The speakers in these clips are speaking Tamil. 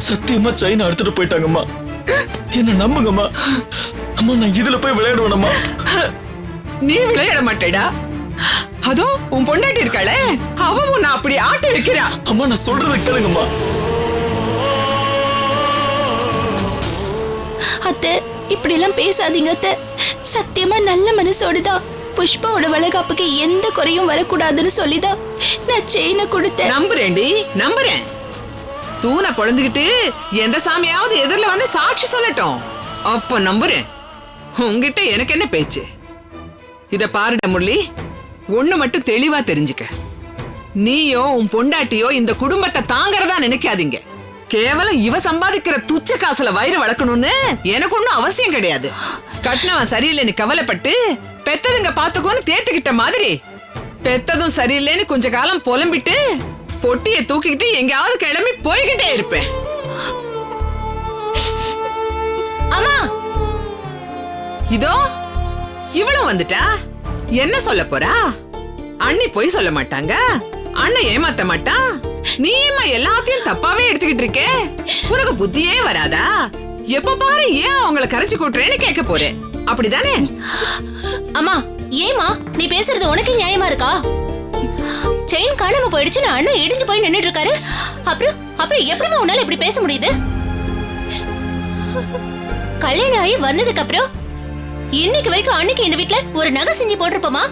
சத்தியமா செயினை எடுத்துட்டு போயிட்டாங்கம்மா. என்ன நம்புங்கம்மா. அம்மா நான் இதுல போய் விளையாடுவேனம்மா. நீ விளையாட மாட்டேடா. அதோ உன் பொண்டாட்டி இருக்காளே, அவ உன்னை அப்படி ஆட்டி வைக்கிறா. அம்மா நான் சொல்றதை கேளுங்கம்மா. அத்தை இப்படி எல்லாம் பேசாதீங்க அத்தை. சத்தியமா நல்ல மனசோடுதான் புஷ்பாவோட வளகாப்புக்கு எந்த குறையும் வரக்கூடாதுன்னு சொல்லிதான் நான் செயினை கொடுத்தேன். நம்புறேன்டி, நம்புறேன். தூணை பொழந்துகிட்டு எந்த சாமியாவது எதிரில வந்து சாட்சி சொல்லட்டும், அப்ப நம்புறேன். உங்ககிட்ட எனக்கு என்ன பேச்சு? இத பாருட முரளி, ஒண்ணு மட்டும் தெளிவா தெரிஞ்சுக்க. நீயோ உன் பொண்டாட்டியோ இந்த குடும்பத்தை தாங்கறதா நினைக்காதீங்க. கேவலம் இவ சம்பாதிக்கிற துச்ச காசுல வயிறு வளர்க்கணும்னு எனக்கு ஒண்ணும் அவசியம் கிடையாது. கட்டினவன் சரியில்லைன்னு கவலைப்பட்டு பெத்ததுங்க பாத்துக்கோன்னு தேத்துக்கிட்ட மாதிரி பெத்ததும் சரியில்லைன்னு கொஞ்ச காலம் புலம்பிட்டு பொட்டிய தூக்கிக்கிட்டு எங்கயாவது கிளம்பி போய்கிட்டே இருப்பேன். அம்மா இதோ இவளும் வந்துட்டா. என்ன சொல்ல போறா? அண்ணி போய் சொல்ல மாட்டாங்க, அண்ணன் ஏமாத்த மாட்டான். நீ எல்லாத்தையும் தப்பாவே எடுத்துக்கிட்டு இருக்கே. உனக்கு புத்தியே வராதா? எப்ப பாரு ஏன் அவங்களை கரைச்சு கூட்டுறேன்னு கேட்க போறேன், அப்படிதானே? அம்மா ஏமா நீ பேசுறது உனக்கு நியாயமா இருக்கா? செயின் காணாம போயிடுச்சுன்னு அண்ணன் இடிஞ்சு போய் நின்னுட்டு இருக்காரு. அப்புறம் எப்படிமா உன்னால இப்படி பேச முடியுது? கல்யாணம் ஆகி வந்ததுக்கு அப்புறம் இன்னைக்கு வரைக்கும் அன்னைக்கு இந்த வீட்டுல ஒரு நகை செஞ்சு போட்டிருப்போமா?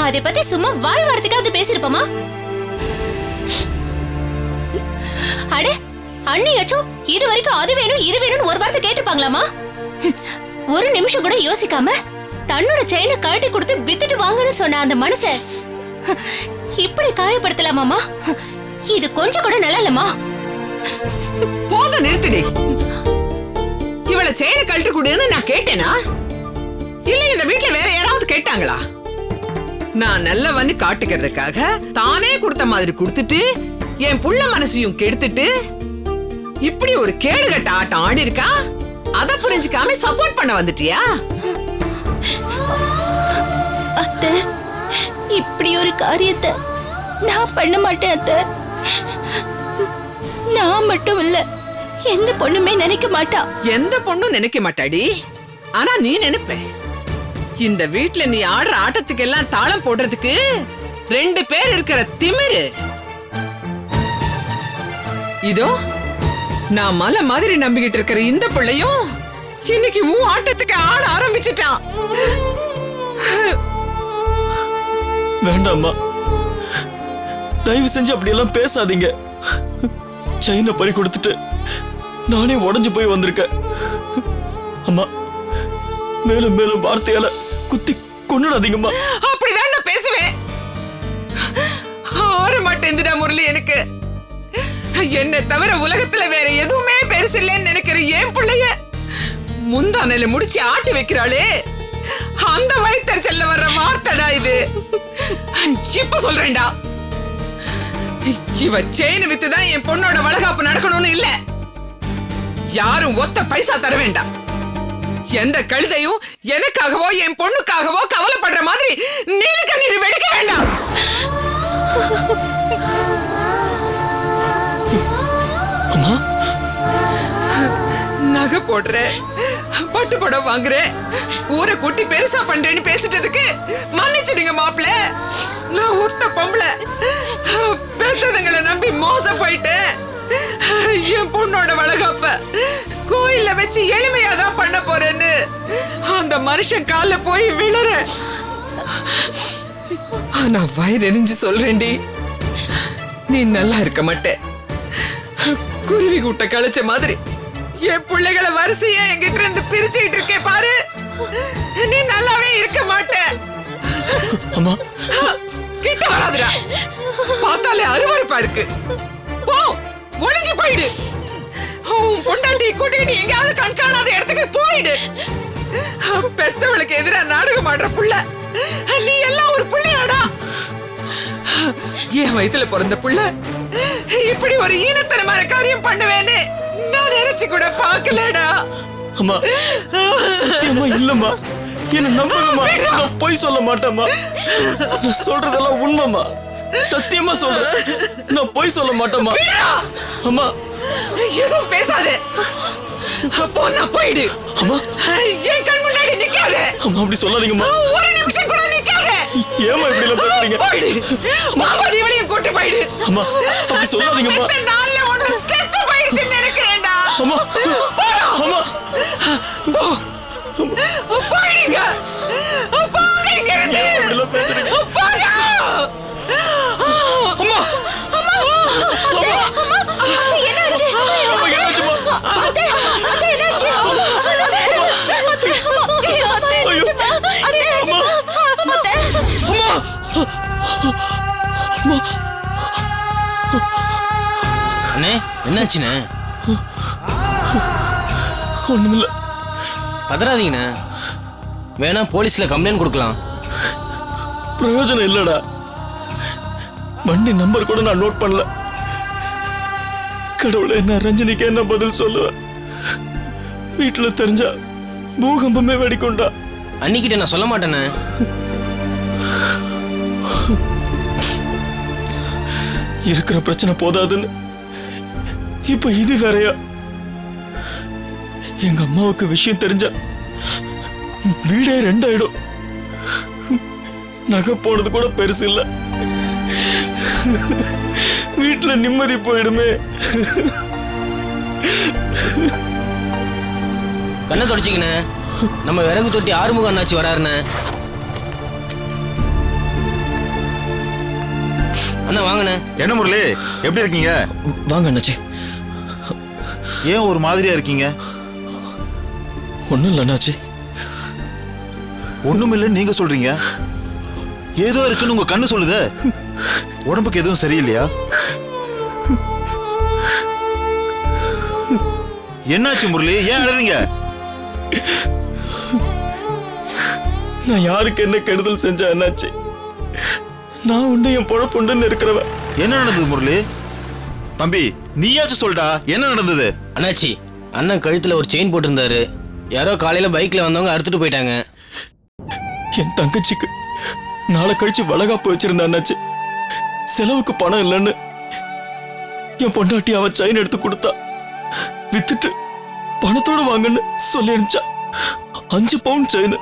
அதை பத்தி சும்மா வாய் வார்த்தைக்காவது பேசிருப்போமா? அட அண்ணியாச்சும் இது வரைக்கும் அது வேணும் இது வேணும்னு ஒரு வார்த்தை கேட்டுப்பாங்களாமா? ஒரு நிமிஷம் கூட யோசிக்காம தன்னோட செயினை கழட்டி கொடுத்து வித்துட்டு வாங்கன்னு சொன்ன அந்த மனச இப்படி காயப்படுத்தலாமாமா? இது கொஞ்சம் கூட நல்லா இல்லம்மா. போத நிறுத்திடி. இவளை செயினை கழட்டி கொடுன்னு நான் கேட்டேனா? இல்ல இந்த வீட்டுல வேற யாராவது கேட்டாங்களா? நான் நல்லவன்னு காட்டுக்கிறதுக்காக தானே கொடுத்த மாதிரி கொடுத்துட்டு என் புள்ள மனசையும் கெடுத்துட்டு இப்படி ஒரு கேடுகட்ட ஆட்டம் ஆடி இருக்கா. அத புரிஞ்சுக்காம சப்போர்ட் பண்ண வந்துட்டியா? அத்தை இப்படி ஒரு காரியத்தை நான் பண்ண மாட்டேன் அத்தை. நான் மட்டும் இல்ல, எந்த பொண்ணுமே நினைக்க மாட்டா. எந்த பொண்ணும் நினைக்க மாட்டாடி. ஆனா நீ நினைப்ப. இந்த வீட்டுல நீ ஆடுற ஆட்டத்துக்கு எல்லாம் தாளம் போடுறதுக்கு 2 பேர் இருக்கிற திமிரு. இதோ நான் மலை மாதிரி நம்பிக்கிட்டு இருக்கிற இந்த பிள்ளையும் இன்னைக்கு உன் ஆட்டத்துக்கு ஆட ஆரம்பிச்சிட்டான். வேண்டாம்மா, தயவு செஞ்சு அப்படியெல்லாம் பேசாதீங்க. செயினை பறி கொடுத்துட்டு நானே உடஞ்சு போய் வந்திருக்கேன். அம்மா மேலும் மேலும் வார்த்தையால குத்தி கொன்னுடாதீங்கம்மா. அப்படிதான் நான் பேசுவேன். ஆற மாட்டேங்குதுடா முரளி. எனக்கு என்ன தவிர உலகத்துல வேற எதுவுமே பெருசு இல்லைன்னு நினைக்கிற என் பிள்ளைய முந்தானையில முடிச்சு ஆட்டி வைக்கிறாளே, அந்த வயிற்றுச்சல்ல வர்ற வார்த்தைடா இது. இப்ப சொல்றேன்டா, இவ செயின் வித்துதான் என் பொண்ணோட வளகாப்பு நடக்கணும்னு இல்ல. யாரும் ஒத்த பைசா தர வேண்டாம். எந்த கழுதையும் எனக்காகவோ என் பொண்ணுக்காகவோ கவலைப்படுற மாதிரி நீல கண்ணீர் வெடிக்க வேண்டாம். நகை போடுற, பட்டு படம் வாங்குற, ஊரை கூட்டி பெருசா பண்றேன்னு பேசிட்டதுக்கு மன்னிச்சிடுங்க மாப்பிள்ள. நான் ஒருத்த பொம்பளை பெத்ததுங்களை நம்பி மோசம் போயிட்டேன். என் பொண்ணோட வளகாப்ப கோயில்ல வச்சு எளிமையாதான் பண்ண போறேன்னு அந்த மனுஷன் கால போய் விழுற. ஆனா வயிறு எரிஞ்சு சொல்றேன்டி, நீ நல்லா இருக்க மாட்டே. குருவி கூட்ட கழிச்ச மாதிரி என் பிள்ளைகளை வரிசையா என்கிட்ட இருந்து பிரிச்சுட்டு இருக்கே பாரு, நீ நல்லாவே இருக்க மாட்ட. அம்மா கிட்ட வராதுடா, பார்த்தாலே அருவருப்பா இருக்கு. போ, ஒளிஞ்சு போயிடு. பொண்டாட்டி கூட்டிட்டு எங்கயாவது கண்காணாத இடத்துக்கு போயிடு. பெத்தவளுக்கு எதிரா நாடகம் ஆடுற புள்ள நீ எல்லாம் ஒரு புள்ளையாடா. என் வயித்துல பிறந்த புள்ள இப்படி ஒரு ஈனத்தனமான காரியம் பண்ணுவேன்னு நான் நினைச்சு கூட பாக்கலடா. அம்மா சத்தியமா இல்லம்மா, என்ன நம்புங்கம்மா. நான் போய் சொல்ல மாட்டேம்மா. நான் சொல்றதெல்லாம் உண்மைமா. சத்தியமா சொல்றேன், நான் போய் சொல்ல மாட்டேம்மா. அம்மா எதுவும் பேசாத. அப்போ நான் போயிடு. அம்மா என் கண் முன்னாடி நிக்காத. அம்மா அப்படி சொல்லாதீங்கம்மா. ஒரு நிமிஷம் கூட நிக்காத. ஏமா இப்படி எல்லாம் பேசுறீங்க? போயிடு. மாமா இவளையும் கூட்டி போயிடு. அம்மா அப்படி சொல்லாதீங்கம்மா. இந்த நாள்ல ஒண்ணு செத்து போயிடுச்சுன்னு நினைக்கிறேன்டா. அம்மா அம்மா போயிடுங்க. போங்க இங்க இருந்து. இப்படி எல்லாம் பேசுறீங்க? போங்க. அம்மா என்னாச்சு? அம்மா என்னாச்சுமா? அத்தை, அத்தை, என்னாச்சு? அத்தை, ஐயோ அத்தை, அத்தை. அம்மா அண்ணே என்னாச்சுண்ணே? ஒண்ணுமில்ல. பதறாதீங்கண்ணே, வேணா போலீஸ்ல கம்ப்ளைண்ட் கொடுக்கலாம். பிரயோஜனம் இல்லடா. வண்டி நம்பர் கூட நான் நோட் பண்ணல. கடவுளே, நான் ரஞ்சனிக்கு என்ன பதில் சொல்லுவேன்? வீட்டுல தெரிஞ்சா பூகம்பமே வெடிக்கும்டா. அன்னிக்கிட்ட நான் சொல்ல மாட்டேண்ணே. இருக்கிற பிரச்சனை போதாதுன்னு இப்ப இது வேறையா? எங்க அம்மாவுக்கு விஷயம் தெரிஞ்சா வீடே ரெண்டாயிடும். நகை போனது கூட பெருசு இல்ல. வீட்டுல நிம்மதி போயிடுமே. கண்ணை தொடச்சிக்கண்ணே, நம்ம விறகு தொட்டி ஆறுமுகம் அண்ணாச்சி வராருண்ணே. அண்ணா வாங்கண்ணே. என்ன முரளி, எப்படி இருக்கீங்க? வாங்க அண்ணாச்சி. ஏன் ஒரு மாதிரியா இருக்கீங்க? ஒண்ணும் இல்ல அண்ணாச்சி. ஒண்ணும் இல்லைன்னு நீங்க சொல்றீங்க. ஏதோ இருக்குன்னு உங்க கண்ணு சொல்லுதே. உடம்புக்கு எதுவும் சரியில்லையா? என்னாச்சு முரளி, ஏன் அழுறீங்க? நான் யாருக்கு என்ன கெடுதல் செஞ்சேன் அண்ணாச்சி? நான் உண்டு என் பொழப்புண்டுன்னு இருக்கிறவன். என்ன நடந்தது முரளி? தம்பி நீயாச்சும் சொல்டா, என்ன நடந்தது? அண்ணாச்சி, அண்ணன் கழுத்துல ஒரு செயின் போட்டிருந்தாரு. யாரோ காலையில பைக்ல வந்தவங்க அறுத்துட்டு போயிட்டாங்க. என் தங்கச்சிக்கு நாளை கழிச்சு வளகாப்பு வச்சிருந்த அண்ணாச்சி. செலவுக்கு பணம் இல்லைன்னு என் பொண்டாட்டி அவ செயின் எடுத்து கொடுத்தா. வித்துட்டு பணத்தோட வாங்கன்னு சொல்லி அனுப்பிச்சா. 5 பவுன் செயின்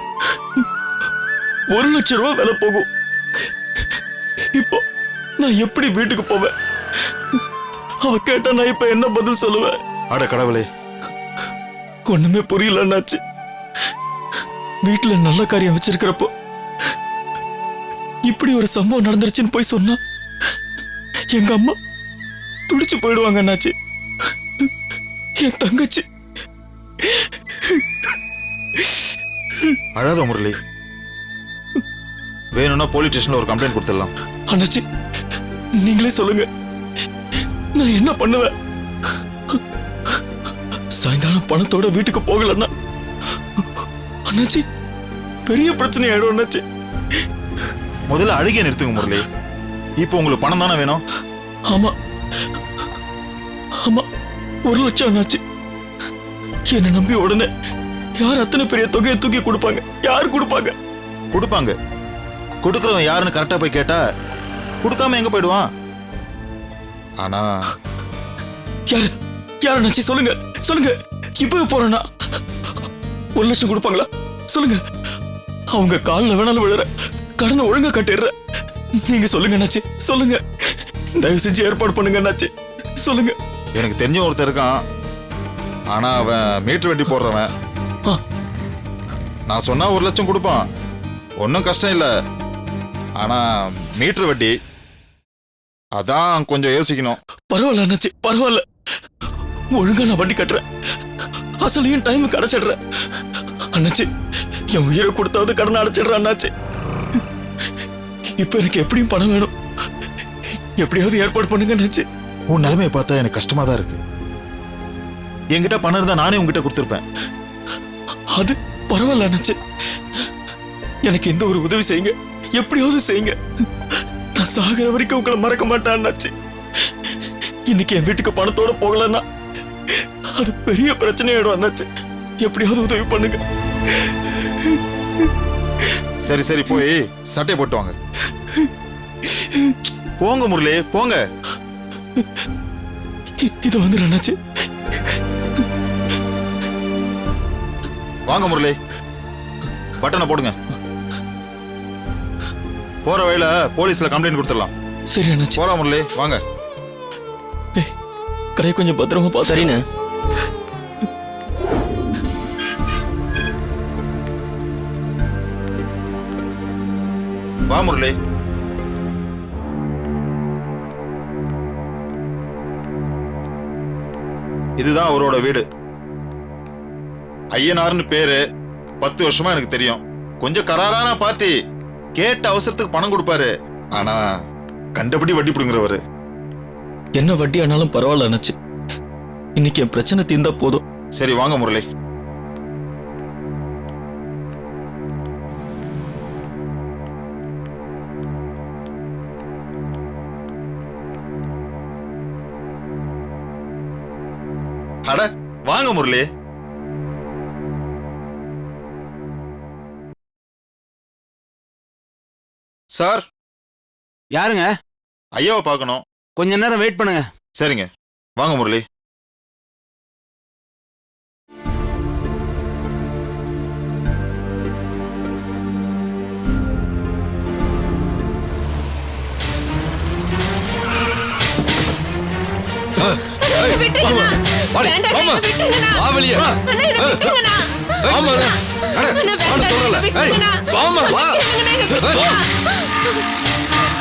1 லட்சம் ரூபாய் விலை போகும். இப்போ நான் எப்படி வீட்டுக்கு போவேன்? அவ கேட்டா நான் இப்ப என்ன பதில் சொல்லுவேன்? அட கடவுளே, ஒண்ணுமே புரியல அண்ணாச்சி. வீட்டுல நல்ல காரியம் வச்சிருக்கிறப்போ இப்படி ஒரு சம்பவம் நடந்துருச்சுன்னு போய் சொன்னா எங்க அம்மா துடிச்சு போயிடுவாங்க அண்ணாச்சி. என் தங்கச்சி. அழாத முரளி. வேணும்னா போலீஸ் ஸ்டேஷன்ல ஒரு கம்ப்ளைண்ட் கொடுத்துடலாம். அண்ணாச்சி நீங்களே சொல்லுங்க, நான் என்ன பண்ணுவேன்? சாயங்காலம் பணத்தோட வீட்டுக்கு போகலன்னா அண்ணாச்சி பெரிய பிரச்சனை ஆயிடும் அண்ணாச்சி. முதல்ல அழுகிய நிறுத்துங்க முரளி. இப்போ உங்களுக்கு பணம் தானே வேணும்? ஆமா ஆமா, 1 லட்சம் அண்ணாச்சி. என்ன நம்பி உடனே யார் அத்தனை பெரிய தொகையை தூக்கி கொடுப்பாங்க? யார் கொடுப்பாங்க? கொடுப்பாங்க. கொடுக்கறவன் யாருன்னு கரெக்டா போய் கேட்டா கொடுக்காம எங்க போயிடுவான்? ஆனா யாரு யார் அண்ணாச்சி? சொல்லுங்க சொல்லுங்க. இப்ப போறேன்னா 1 லட்சம் கொடுப்பாங்களா? சொல்லுங்க. அவங்க காலில் வேணாலும் விழுற, கடனை ஒழுங்கா கட்டிடுற. நீங்க சொல்லுங்க அண்ணாச்சி, சொல்லுங்க. தயவு செஞ்சு ஏற்பாடு பண்ணுங்க அண்ணாச்சி, சொல்லுங்க. எனக்கு தெரிஞ்ச ஒருத்தர் இருக்கான். ஆனா அவன் மீட்டர் வட்டி போடுறவன். ஆ, நான் சொன்னா 1 லட்சம் கொடுப்பான். ஒன்றும் கஷ்டம் இல்லை. ஆனா மீட்டர் வட்டி அதான் கொஞ்சம் யோசிக்கணும். பரவாயில்ல அண்ணாச்சி, பரவாயில்ல. ஒழுங்கா நான் வட்டி கட்டுறேன். அசலையும் டைமுக்கு அடைச்சிடுறேன் அண்ணாச்சி. என் உயிரை கொடுத்தாவது கடனை அடைச்சிடுறேன் அண்ணாச்சி. இப்ப எனக்கு எப்படியும் பணம் வேணும். எப்படியாவது ஏற்பாடு பண்ணுங்க அண்ணாச்சி. உன் நிலைமையை பார்த்தா எனக்கு கஷ்டமா தான் இருக்கு. என்கிட்ட பணம் இருந்தா நானே உங்ககிட்ட கொடுத்துருப்பேன். அது பரவாயில்ல அண்ணாச்சி. எனக்கு எந்த ஒரு உதவி செய்யுங்க, எப்படியாவது செய்யுங்க. நான் சாகிற வரைக்கும் உங்களை மறக்க மாட்டேன் அண்ணாச்சி. இன்னைக்கு என் வீட்டுக்கு பணத்தோட போகலன்னா அது பெரிய பிரச்சனையாயிடும் அண்ணாச்சி. எப்படியாவது உதவி பண்ணுங்க. சரி சரி, போய் சட்டை போட்டு வாங்க. போங்க முரளி, போங்க. இது வந்து அண்ணாச்சி, வாங்க முரளி, பட்டனை போடுங்க. போற வழியில போலீஸ்ல கம்ப்ளைண்ட் கொடுத்துடலாம். சரி அண்ணாச்சி. போறா முரளி, வாங்க. ஏய், கடையை கொஞ்சம் பத்திரமா பா. சரிண்ணே. வா முரளி. இதுதான் அவரோட வீடு. ஐயனார்னு பேரு. 10 வருஷமா எனக்கு தெரியும். கொஞ்சம் கராரான பார்ட்டி. கேட்ட அவசரத்துக்கு பணம் கொடுப்பாரு. ஆனா கண்டபடி வட்டி பிடுங்குறவரு. என்ன வட்டி ஆனாலும் பரவாயில்ல அண்ணாச்சி. இன்னைக்கு என் பிரச்சனை தீர்ந்தா போதும். சரி வாங்க முரளி. அட வாங்க முரளி. சார், யாருங்க? ஐயாவை பார்க்கணும். கொஞ்ச நேரம் வெயிட் பண்ணுங்க. சரிங்க, வாங்க முரளி. விட்டுருங்கண்ணா. வேண்டாம், என்னை விட்டுருங்கண்ணா. அண்ணா, என்னை விட்டுருங்கண்ணா. அண்ணா, வேண்டாம், என்னை விட்டுருங்கண்ணா. கேளுங்கண்ணா, என்னை விட்டுருங்கண்ணா.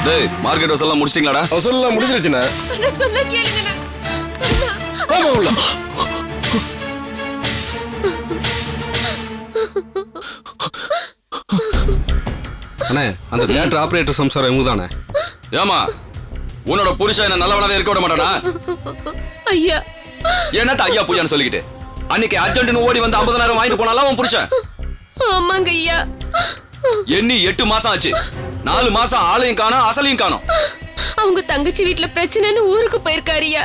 டேய், மார்க்கெட் வசூல்லாம் முடிச்சிட்டீங்களாடா? வசூல்லாம் முடிஞ்சிருச்சுண்ணே. அண்ணா, சொன்னா கேளுங்கண்ணா. அண்ணா. ஆமா உள்ள. அண்ணே, அந்த தியேட்டர் ஆபரேட்டர் சம்சாரம் இவங்க தானே? ஏமா, உன்னோட புருஷன் என்ன நல்லவனாவே இருக்க விட மாட்டானா? ஐயா, என்னத்த ஐயா பூயான்னு சொல்லிக்கிட்டு அன்னைக்கு அர்ஜென்ட்னு ஓடி வந்து 50,000 வாங்கிட்டு போனாலும் உன் புருஷன். ஆமாங்க ஐயா. எண்ணி 8 மாசம் ஆச்சு. 4 மாசம் ஆளையும் காணோம், அசலையும் காணோம். அவங்க தங்கச்சி வீட்ல பிரச்சனைன்னு ஊருக்கு போயிருக்காருயா.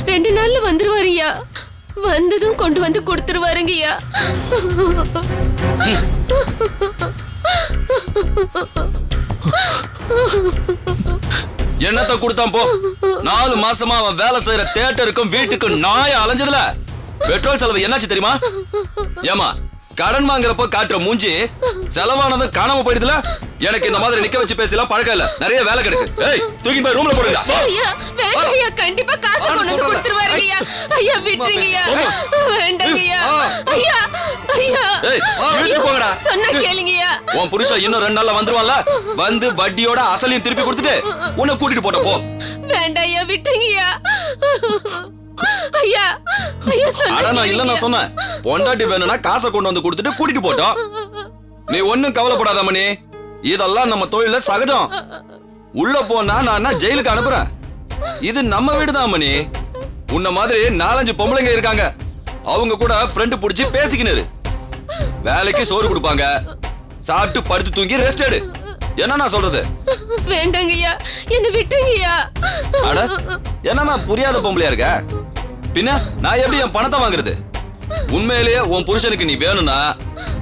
2 நாள்ல வந்துருவாருயா. வந்ததும் கொண்டு வந்து கொடுத்துருவாருங்கய்யா. என்னத்த கொடுத்தான் போ. 4 மாசமா அவன் வேலை செய்யற தியேட்டருக்கும் வீட்டுக்கும் நாய அலைஞ்சதுல பெட்ரோல் செலவு என்னாச்சு தெரியுமா? ஏமா, கடன் வாங்குறப்ப காட்டுற மூஞ்சி செலவானதும் காணாம போயிடுதுல. எனக்கு இந்த மாதிரி நிக்க வச்சு பேசலாம் பழக்கம் இல்ல. நிறைய வேலை கிடக்கு. ஏய், தூக்கி போய் ரூம்ல போடுங்க. ஐயா, வேண்டாம் ஐயா, கண்டிப்பா காசு கொண்டு வந்து கொடுத்துருவாருங்கய்யா. ஐயா, விட்டுருங்கய்யா. வேண்டாங்கய்யா. ஐயா, ஐயா. ஏய், இழுத்து போங்கடா. சொன்னா கேளுங்கய்யா. உன் புருஷன் இன்னும் 2 நாள்ல வந்துருவான்ல. வந்து வட்டியோட அசலையும் திருப்பி கொடுத்துட்டு உன்னை கூட்டிட்டு போட்ட போ. வேண்டாம் ஐயா, விட்டுருங்கய்யா. ஐயா, ஐயா, சொன்னா அட, நான் இல்ல கேளுங்கய்யா. நான் சொன்னேன். பொண்டாட்டி வேணும்னா காசை கொண்டு வந்து கொடுத்துட்டு கூட்டிட்டு போட்டோம். நீ ஒண்ணும் கவலைப்படாத மணி. இதெல்லாம் நம்ம தொழில சகஜம். உள்ள போனா நான் ஜெயிலுக்கு அனுப்புறேன். இது நம்ம வீடுதான் மணி. உன்ன மாதிரி 4-5 பொம்பளைங்க இருக்காங்க. அவங்க கூட ஃப்ரெண்ட் புடிச்சு பேசிக்கினு. வேலைக்கு சோறு கொடுப்பாங்க. சாப்பிட்டு படுத்து தூங்கி ரெஸ்ட் எடு. என்ன நான் சொல்றது? வேண்டாங்கய்யா, என்ன விட்டுருங்கய்யா. அட, என்னமா புரியாத பொம்பளையா இருக்க? பின்ன நான் எப்படி என் பணத்தை வாங்குறது? உண்மையிலேயே உன் புருஷனுக்கு நீ வேணும்னா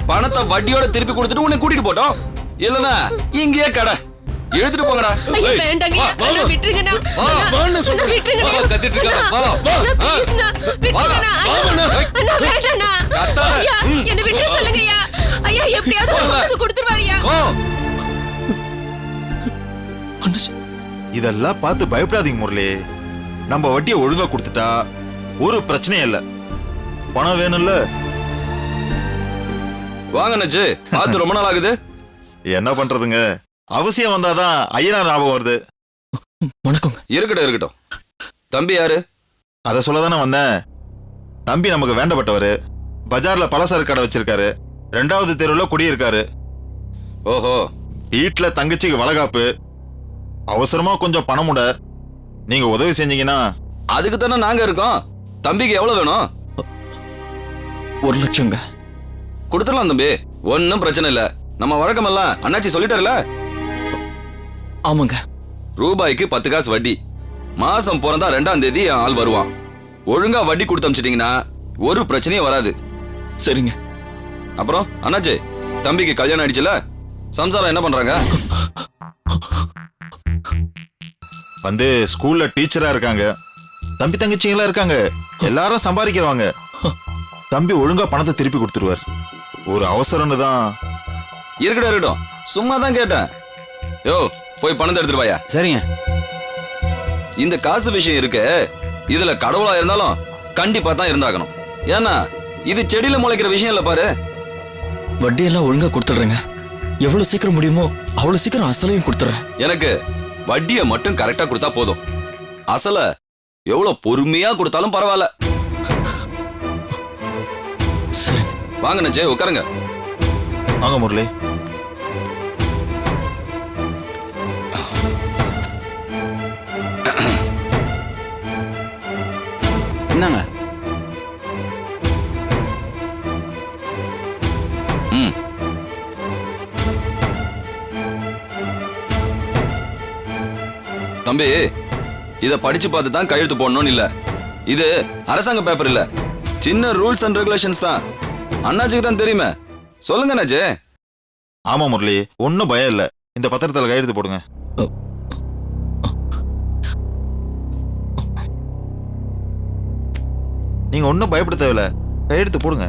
பணத்தை வட்டியோட திருப்பி கொடுத்துட்டு உன்னை கூட்டிட்டு போட்டோம். இல்லனா இங்கேயே கடை எடுத்துட்டு போங்கடா. ஐயா, வேண்டாங்கய்யா. அண்ணா, விட்டுருங்கண்ணா. அண்ணா, விட்டுருங்கண்ணா. கத்திட்டு இருக்காத. வா, வா. அண்ணா, ப்ளீஸ்ண்ணா, விட்டுருங்கண்ணா. அண்ணா, வேண்டாண்ணா. ஐயா, என்ன விட்டு சொல்லுங்கய்யா. ஐயா, எப்படியாவது கொண்டு வந்து கொடுத்துருவாருயா. அண்ணாச்சி, இதெல்லாம் பார்த்து பயப்படாதீங்க முரளி. நம்ம வட்டியை ஒழுங்கா கொடுத்துட்டா ஒரு பிரச்சனையும் இல்ல. பணம் வேணும்ல. வாங்க நச்சு, பார்த்து ரொம்ப நாள் ஆகுது. என்ன பண்றதுங்க, அவசியம் வந்தாதான் ஐயனார் ஞாபகம் வருது. வணக்கங்க. இருக்கட்டும். தம்பி யாரு? அதை சொல்லதானே வந்தேன். தம்பி நமக்கு வேண்டப்பட்டவரு. பஜார்ல பலசரக்கு கடை வச்சிருக்காரு. 2வது தெருவுல குடியிருக்காரு. ஓஹோ. வீட்டுல தங்கச்சிக்கு வளகாப்பு. அவசரமா கொஞ்சம் பணம் உட. நீங்க உதவி செஞ்சீங்கன்னா. அதுக்கு தானே நாங்க இருக்கோம். தம்பிக்கு எவ்வளவு வேணும்? 1 லட்சங்க. கொடுத்துடலாம் தம்பி, ஒன்னும் பிரச்சனை இல்ல. நம்ம வழக்கமெல்லாம் அண்ணாச்சி சொல்லிட்டாருல. ஆமாங்க. ரூபாய்க்கு 10 காசு வட்டி. மாசம் பிறந்தா 2ஆம் தேதி என் ஆள் வருவான். ஒழுங்கா வட்டி கொடுத்து அமிச்சிட்டீங்கன்னா ஒரு பிரச்சனையும் வராது. சரிங்க. அப்புறம் அண்ணாச்சி, தம்பிக்கு கல்யாணம் ஆயிடுச்சுல, சம்சாரம் என்ன பண்றாங்க? வந்து ஸ்கூல்ல டீச்சரா இருக்காங்க. தம்பி தங்கச்சிங்களா இருக்காங்க. எல்லாரும் சம்பாதிக்கிறவாங்க. தம்பி ஒழுங்கா பணத்தை திருப்பி கொடுத்துருவார். ஒரு அவசரம்னு தான். இருக்கட்டும் சும்மா தான் கேட்டேன். யோ போய் பணத்தை எடுத்துட்டு வாயா. சரிங்க. இந்த காசு விஷயம் இருக்கு, இதுல கடவுளா இருந்தாலும் கண்டிப்பா தான் இருந்தாகணும். ஏன்னா இது செடியில முளைக்கிற விஷயம் இல்ல பாரு. வட்டியெல்லாம் ஒழுங்கா கொடுத்துடுறேங்க. எவ்வளவு சீக்கிரம் முடியுமோ அவ்வளவு சீக்கிரம் அசலையும் கொடுத்துட்றேன். எனக்கு வட்டியை மட்டும் கரெக்டா கொடுத்தா போதும். அசல எவ்வளவு பொறுமையா கொடுத்தாலும் பரவாயில்ல. சரி வாங்க ஜெய் உட்காருங்க. வாங்க முரளி. என்னங்க? ம் தம்பி, இத படிச்சு பார்த்து தான் கையெழுத்து போடணும்னு இல்ல. இது அரசாங்க பேப்பர் இல்ல, சின்ன ரூல்ஸ் அண்ட் ரெகுலேஷன்ஸ் தான். அண்ணாச்சிக்கு தான் தெரியுமே. சொல்லுங்க அண்ணாச்சி. ஆமா முரளி, ஒன்னும் பயம் இல்ல. இந்த பத்திரத்துல கையெழுத்து போடுங்க. நீங்க ஒன்னும் பயப்பட தேவையில்ல, கையெழுத்து போடுங்க.